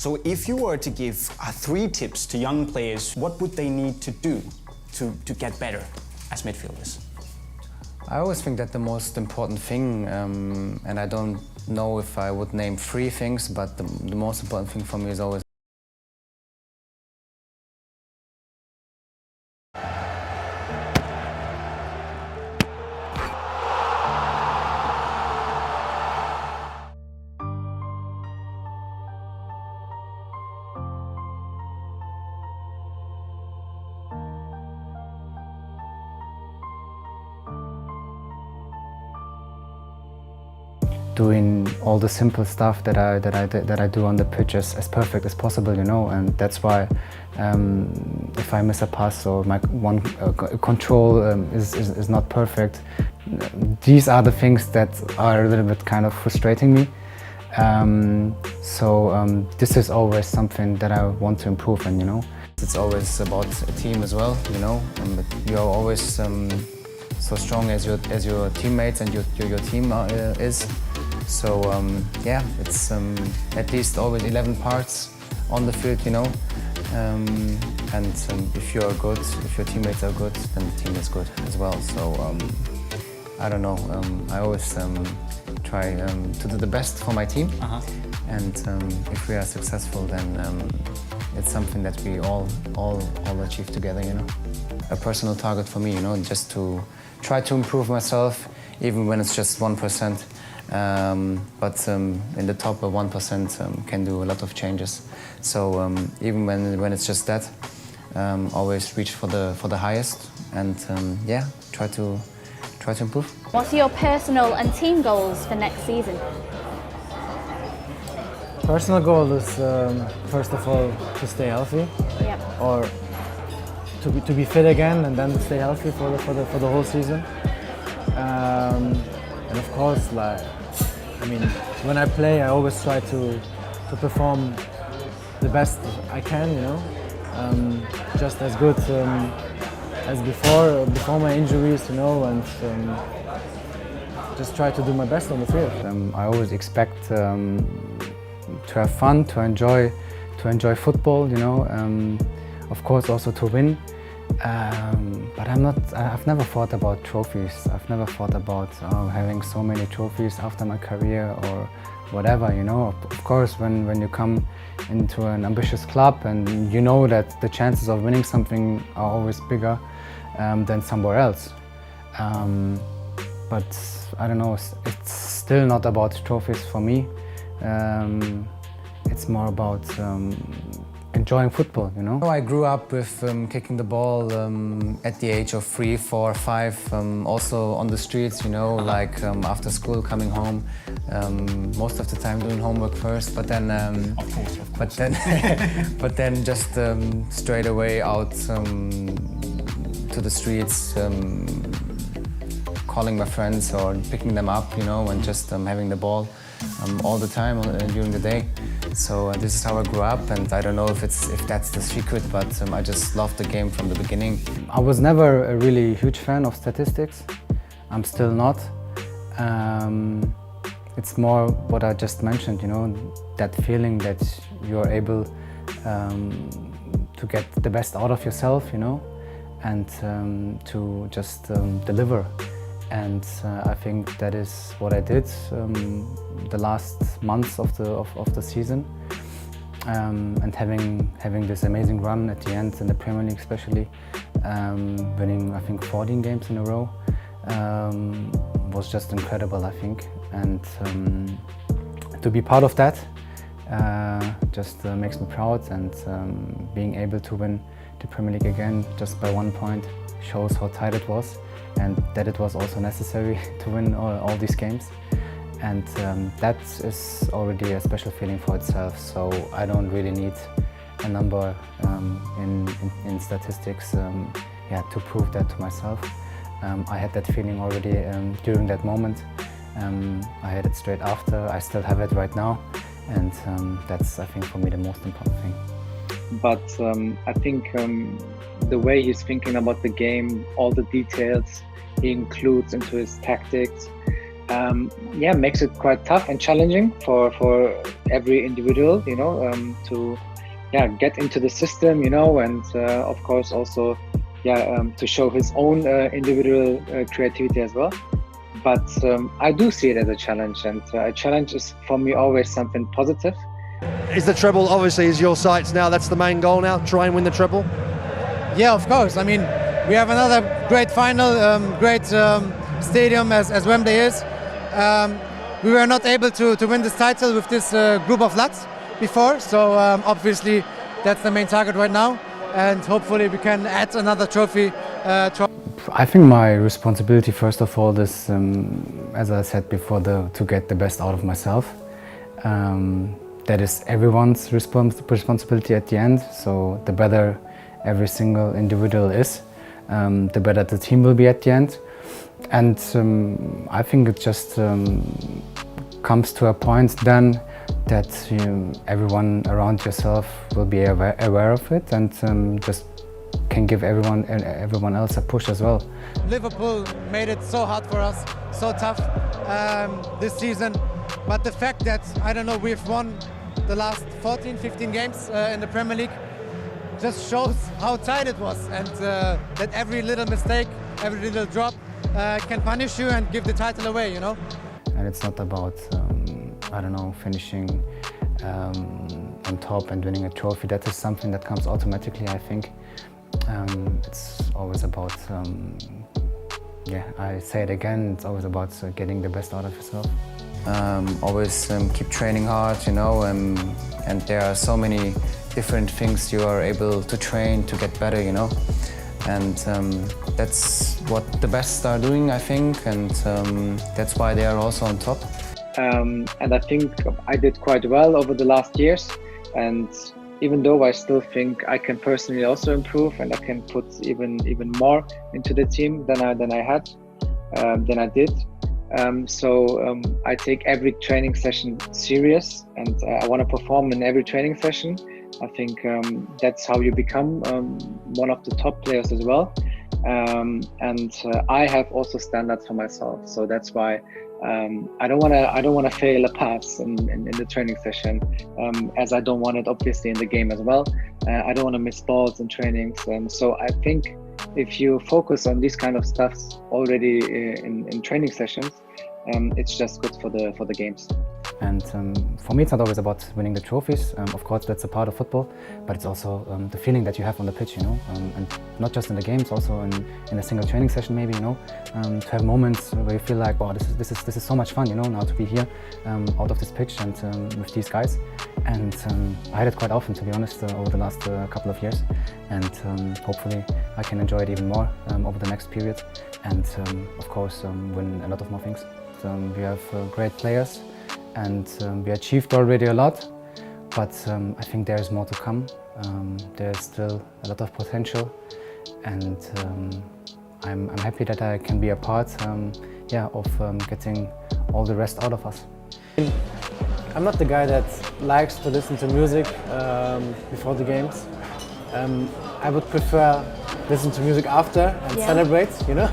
So if you were to give 3 tips to young players, what would they need to do to get better as midfielders? I always think that the most important thing, and I don't know if I would name 3 things, but the most important thing for me is always doing all the simple stuff that I do on the pitch as perfect as possible, you know, and that's why if I miss a pass or my control is not perfect, these are the things that are a little bit kind of frustrating me. This is always something that I want to improve in, you know. It's always about a team as well, you know, but you're always so strong as your teammates and your team is. So yeah, it's at least always 11 parts on the field, you know. If you're good, if your teammates are good, then the team is good as well. So I don't know. I always try to do the best for my team, and if we are successful, then it's something that we all achieve together, you know. A personal target for me, you know, just to try to improve myself, even when it's just 1%. But in the top 1% can do a lot of changes. So even when it's just that, always reach for the highest, and yeah, try to improve. What are your personal and team goals for next season? Personal goal is first of all to stay healthy, or to be fit again, and then stay healthy for the whole season. And of course, like, I mean, when I play, I always try to perform the best I can, you know, just as good as before my injuries, you know, and just try to do my best on the field. I always expect to have fun, to enjoy football, you know. Of course, also to win. But I've never thought about trophies. I've never thought about having so many trophies after my career or whatever, you know. Of course, when you come into an ambitious club and you know that the chances of winning something are always bigger than somewhere else. But I don't know, it's still not about trophies for me. It's more about enjoying football, you know. I grew up with kicking the ball at the age of 3, 4, 5, also on the streets, you know, like after school, coming home, most of the time doing homework first, but then, Of course. but then just straight away out to the streets, calling my friends or picking them up, you know, and just having the ball all the time during the day. So this is how I grew up, and I don't know if that's the secret, but I just loved the game from the beginning. I was never a really huge fan of statistics. I'm still not. It's more what I just mentioned, you know, that feeling that you're able to get the best out of yourself, you know, and to just deliver. And I think that is what I did the last months of the season, and having this amazing run at the end in the Premier League, especially winning I think 14 games in a row, was just incredible, I think. And to be part of that just makes me proud, and being able to win the Premier League again just by 1 point shows how tight it was, and that it was also necessary to win all these games. And that is already a special feeling for itself, so I don't really need a number in statistics to prove that to myself. I had that feeling already during that moment. I had it straight after, I still have it right now, and that's, I think, for me the most important thing. But I think the way he's thinking about the game, all the details he includes into his tactics, yeah, makes it quite tough and challenging for every individual, you know, to get into the system, you know, and of course also to show his own individual creativity as well. But I do see it as a challenge, and a challenge is for me always something positive. Is the treble obviously is your sights now? That's the main goal now. Try and win the treble. Yeah, of course. I mean, we have another great final, great stadium as Wembley is. We were not able to win this title with this group of lads before, so obviously that's the main target right now, and hopefully we can add another trophy. I think my responsibility first of all is, as I said before, to get the best out of myself. That is everyone's responsibility at the end, so the better every single individual is, the better the team will be at the end. And I think it just comes to a point then that everyone around yourself will be aware of it, and just can give everyone else a push as well. Liverpool made it so hard for us, so tough this season, but the fact that, I don't know, we've won the last 14, 15 games in the Premier League just shows how tight it was, and that every little mistake, every little drop can punish you and give the title away, you know. And it's not about, I don't know, finishing on top and winning a trophy. That is something that comes automatically, I think. It's always about, I say it again, it's always about getting the best out of yourself. Always keep training hard, you know, and there are so many different things you are able to train to get better, you know. And that's what the best are doing, I think, and that's why they are also on top. And I think I did quite well over the last years, and even though I still think I can personally also improve, and I can put even more into the team than I did. So I take every training session serious, and I want to perform in every training session. I think that's how you become one of the top players as well. And I have also standards for myself, so that's why I don't want to fail a pass in the training session, as I don't want it obviously in the game as well. I don't want to miss balls in trainings, and so I think if you focus on these kind of stuff already in training sessions, it's just good for the games. And for me, it's not always about winning the trophies. Of course, that's a part of football, but it's also the feeling that you have on the pitch, you know, and not just in the games, also in a single training session, maybe, you know, to have moments where you feel like, wow, this is so much fun, you know, now to be here out of this pitch and with these guys. And I had it quite often, to be honest, over the last couple of years, and hopefully I can enjoy it even more over the next period, and of course win a lot of more things. We have great players, and we achieved already a lot, but I think there is more to come. There's still a lot of potential, and I'm happy that I can be a part of getting all the rest out of us. I'm not the guy that likes to listen to music before the games. I would prefer listen to music after and celebrate, you know.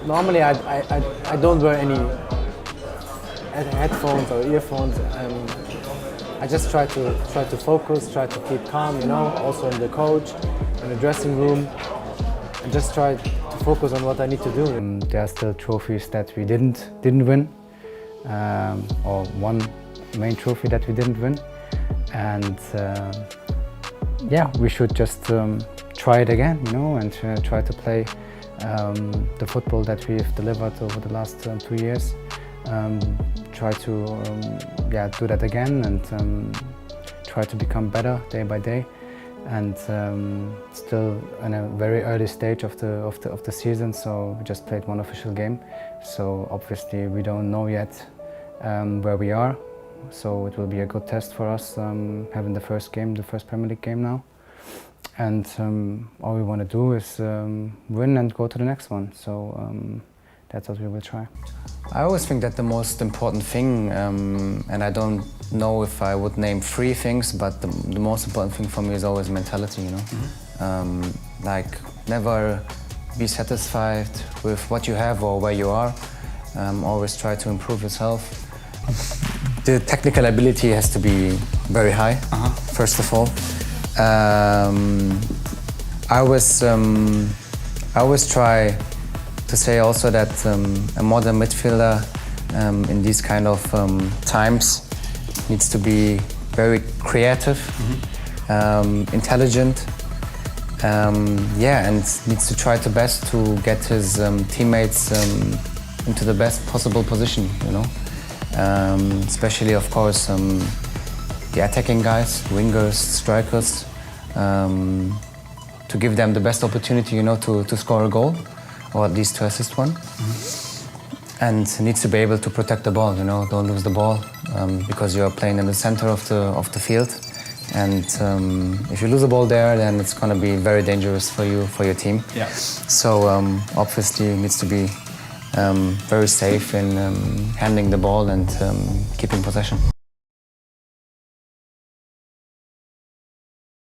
Normally I don't wear any headphones or earphones. I just try to focus, try to keep calm, you know, also in the coach, in the dressing room, and just try to focus on what I need to do. There are still trophies that we didn't win, or one main trophy that we didn't win, and we should just try it again, you know, and try to play the football that we've delivered over the last 2 years. Try to do that again, and try to become better day by day. And still in a very early stage of the season, so we just played one official game. So obviously we don't know yet where we are. So it will be a good test for us having the first Premier League game now. And all we want to do is win and go to the next one. So that's what we will try. I always think that the most important thing, and I don't know if I would name 3 things, but the most important thing for me is always mentality, you know? Mm-hmm. Like, never be satisfied with what you have or where you are. always try to improve yourself. The technical ability has to be very high, first of all. I always try to say also that a modern midfielder in these kind of times needs to be very creative, intelligent, and needs to try the best to get his teammates into the best possible position, you know. Especially, of course, the attacking guys, wingers, strikers, to give them the best opportunity, you know, to score a goal, or at least to assist one. And needs to be able to protect the ball, you know, don't lose the ball, because you're playing in the center of the field. And if you lose the ball there, then it's going to be very dangerous for you, for your team. Yeah. So obviously it needs to be very safe in handling the ball and keeping possession.